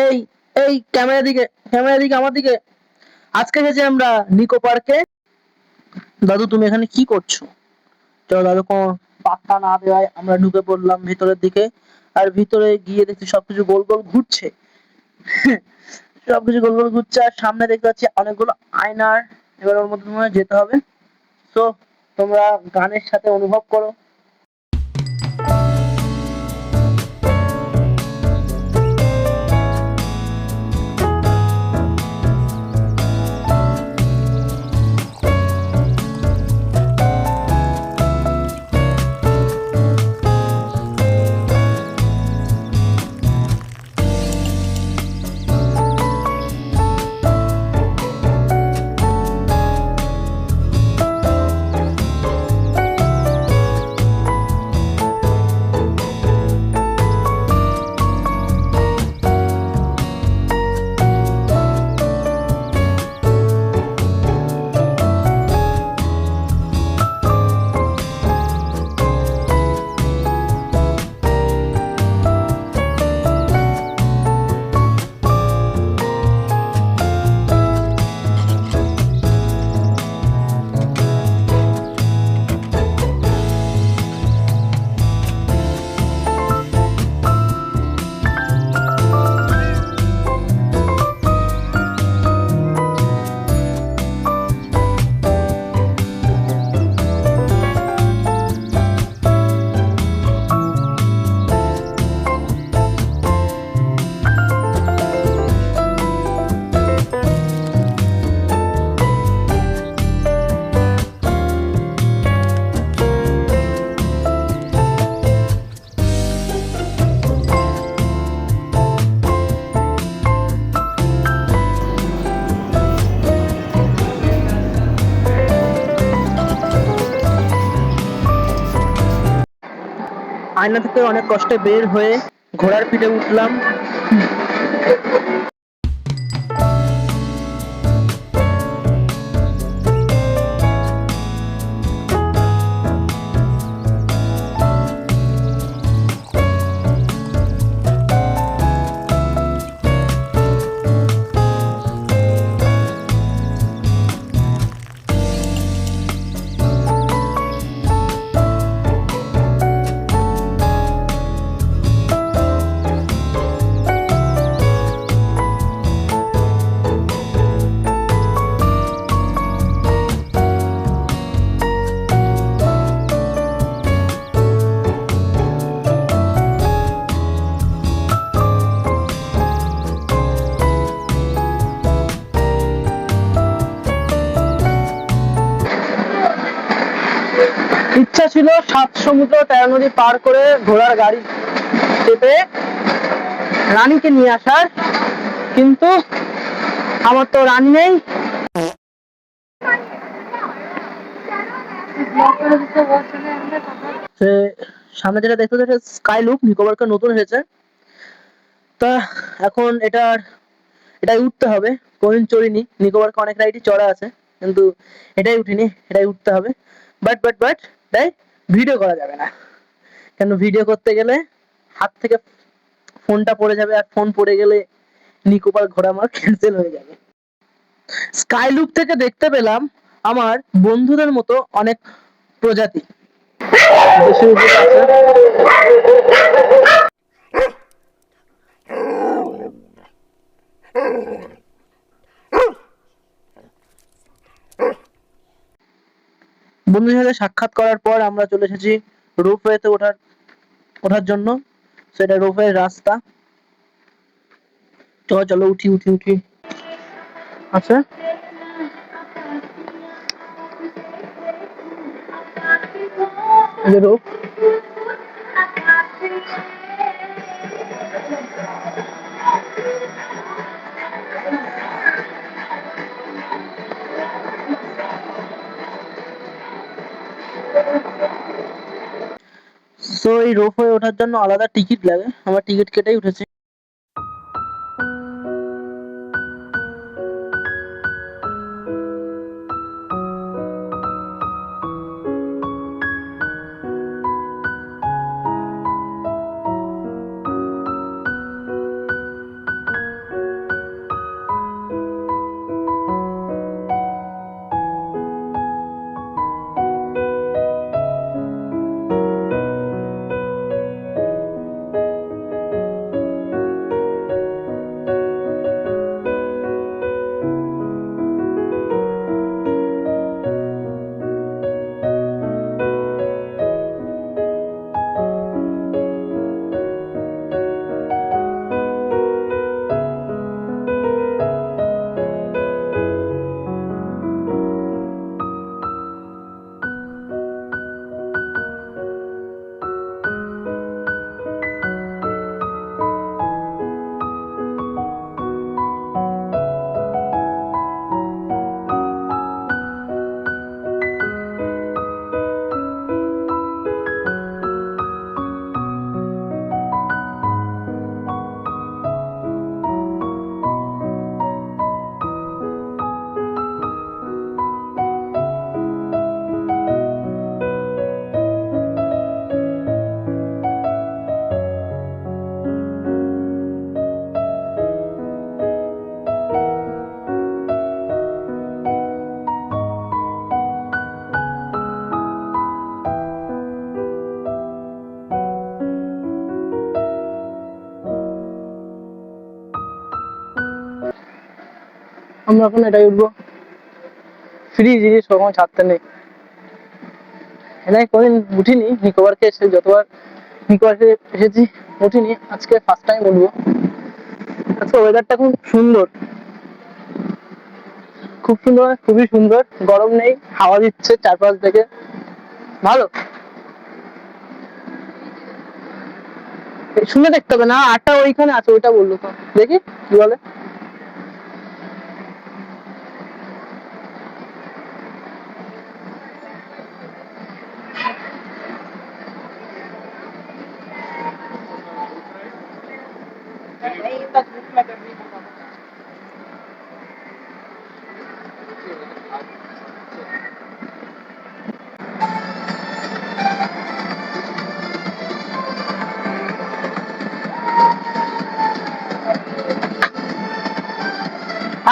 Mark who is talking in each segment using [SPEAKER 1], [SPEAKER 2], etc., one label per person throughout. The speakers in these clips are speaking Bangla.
[SPEAKER 1] এই এই ক্যামেরা দিকে আমার দিকে। আজকে এসেছি আমরা নিকো পার্কে। দাদু তুমি এখানে কি করছো? চলো দাদু কোনো পাত্তা না দেওয়ায় আমরা ঢুকে পড়লাম ভিতরের দিকে। আর ভিতরে গিয়ে দেখছি সবকিছু গোল গোল ঘুরছে। সবকিছু গোল গোল ঘুরছে আর সামনে দেখতে পাচ্ছি অনেকগুলো আয়নার। এবার ওর মধ্যে মনে হয় যেতে হবে। তো তোমরা গানের সাথে অনুভব করো। আয়না থেকে অনেক কষ্টে বের হয়ে ঘোড়ার পিঠে উঠলাম। ইচ্ছা ছিল 7 সমুদ্র 13 নদী পার করে ঘোড়ার গাড়ি চেপে রানীকে নিয়ে আসার, কিন্তু আমার তো রানী নেই। সে সামনে যেটা দেখতে পাচ্ছি স্কাই লুপ নিকো পার্কে নতুন এসেছে। তা এখন এটাই উঠতে হবে। কোনদিন চড়িনি, নিকো পার্কে অনেক রাইডই চড়া আছে, কিন্তু এটাই উঠিনি, এটাই উঠতে হবে। বাট তাই ভিডিও করা যাবে না, কেন ভিডিও করতে গেলে হাত থেকে ফোনটা পড়ে যাবে, আর ফোন পড়ে গেলে নিকো পার্ক ঘোরা আমার ক্যান্সেল হয়ে যাবে। স্কাই লুপ থেকে দেখতে পেলাম আমার বন্ধুদের মতো অনেক প্রজাতি দেশের উপরে আছে। বন্ধুদের সাথে সাক্ষাৎ করার পর আমরা চলে এসেছি রোপওয়েতে ওঠার জন্য। সেটা রোপওয়ের রাস্তা। চলো চলো উঠি। আচ্ছা, রোপ। তো এই রোপওয়ে ওঠার জন্য আলাদা টিকিট লাগে, আমরা টিকিট কেটেই উঠেছি। আমরা এখন এটাই উঠবো, ফ্রি জিনিস কখনো ছাড়তে নেই। এটাই কোনদিন উঠিনি নিকো পার্কে এসে, যতবার নিকো পার্কে এসেছি উঠিনি, আজকে ফার্স্ট টাইম উঠবো। আজকে ওয়েদারটা খুব সুন্দর, খুব সুন্দর, খুবই সুন্দর, গরম নেই, হাওয়া দিচ্ছে চারপাশ থেকে, ভালো। শুনে দেখতে হবে না, আটটা ওইখানে আছে, ওইটা বললো তো, দেখি কি বলে।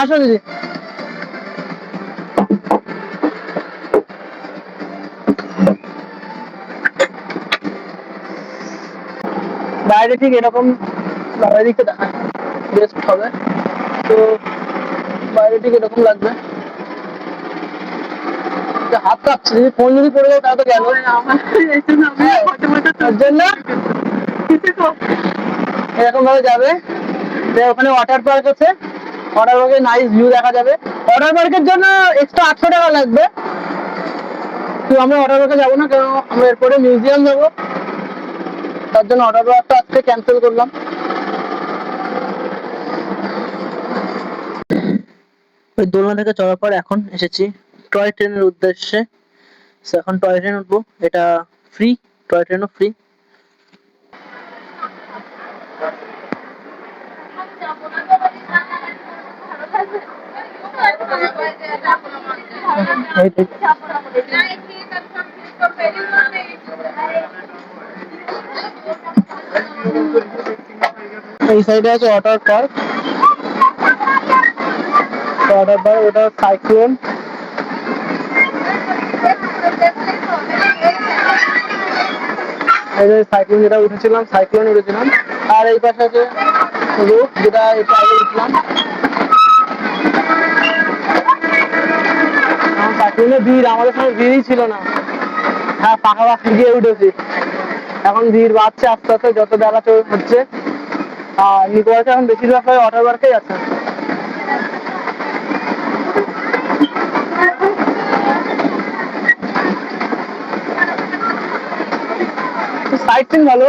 [SPEAKER 1] আসো দিদি। বাইরে ঠিক এরকম, বাইরে দিকে দেখা বেস্ট হবে তো, বাইরে ঠিক এরকম লাগবে। হাত কাঁপছে, যদি ফোন যদি পড়ে যায় তাহলে তো গেল। তার জন্য এরকম ভাবে যাবে, ওখানে ওয়াটার পার্ক আছে, ওয়াটার পার্কে নাইস ভিউ দেখা যাবে। ওয়াটার পার্কের জন্য এক্সট্রা 800 টাকা লাগবে, তো আমরা ওয়াটার পার্কে যাবো না, কারণ আমরা এরপরে মিউজিয়াম যাবো, তার জন্য ওয়াটার পার্কটা আজকে ক্যান্সেল করলাম। ওই দোলনা থেকে চড়ার পর এখন এসেছি টয় ট্রেনের উদ্দেশ্যে। এখন টয় ট্রেন উঠবো, এটা ফ্রি, টয় ট্রেনও ফ্রি। এই সাইডে আছে ওয়াটার পার্ক, ওয়াটার পার্ক, ওটা সাইক্লোন। সাইক্লোন যেটা উঠেছিলাম, সাইক্লোন উঠেছিলাম। আর এই পাশে আছে রোড, যেটা এটা আগে উঠলাম। সাইক্লোনে ভিড়, আমাদের সময় ভিড়ই ছিল না। হ্যাঁ, পাখা বাস দিয়ে উঠেছি, এখন ভিড় বাড়ছে আস্তে আস্তে যত বেলা হচ্ছে। আর নিকো পার্কে এখন বেশিরভাগ ওয়াটার পার্কেই আছে। সাইট সিন ভালো,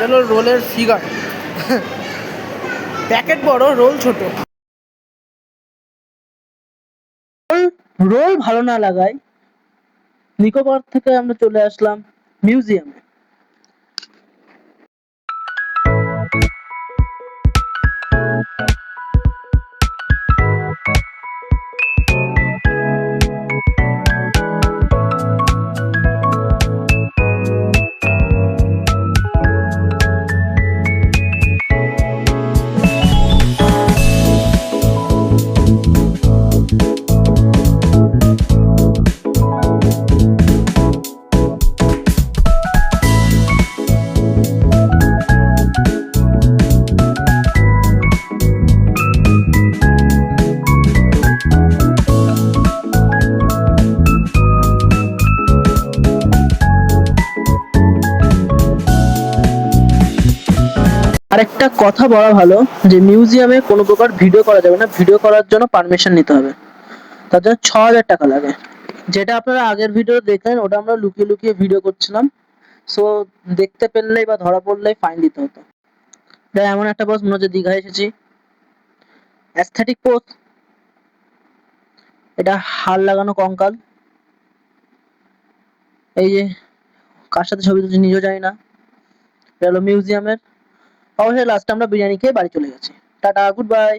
[SPEAKER 2] হলো রোলের ফিগার, প্যাকেট বড়, রোল ছোট।
[SPEAKER 1] রোল ভালো না লাগায় নিকো পার্ক থেকে আমরা চলে আসলাম মিউজিয়ামে। আরেকটা কথা বলা ভালো যে মিউজিয়ামে কোনো প্রকার ভিডিও করা যাবে না, ভিডিও করার জন্য পারমিশন নিতে হবে, তার জন্য ৬,০০০ টাকা লাগে। যেটা আপনারা আগের ভিডিও দেখলেন ওটা আমরা লুকিয়ে লুকিয়ে ভিডিও করছিলাম, সো দেখতে পেলেই বা ধরা পড়লেই ফাইন দিতে হতো। এটা এমন একটা পোজ মনে হচ্ছে দীঘায় এসেছি। অ্যাস্থেটিক পোজ, এটা হাড় লাগানো কঙ্কাল, এই যে কার সাথে ছবি তুলছি নিজেও জানি না। এটা হলো মিউজিয়ামের। অবশ্যই লাস্টে আমরা বিরিয়ানি খেয়ে বাড়ি চলে গেছি। Tata, good bye.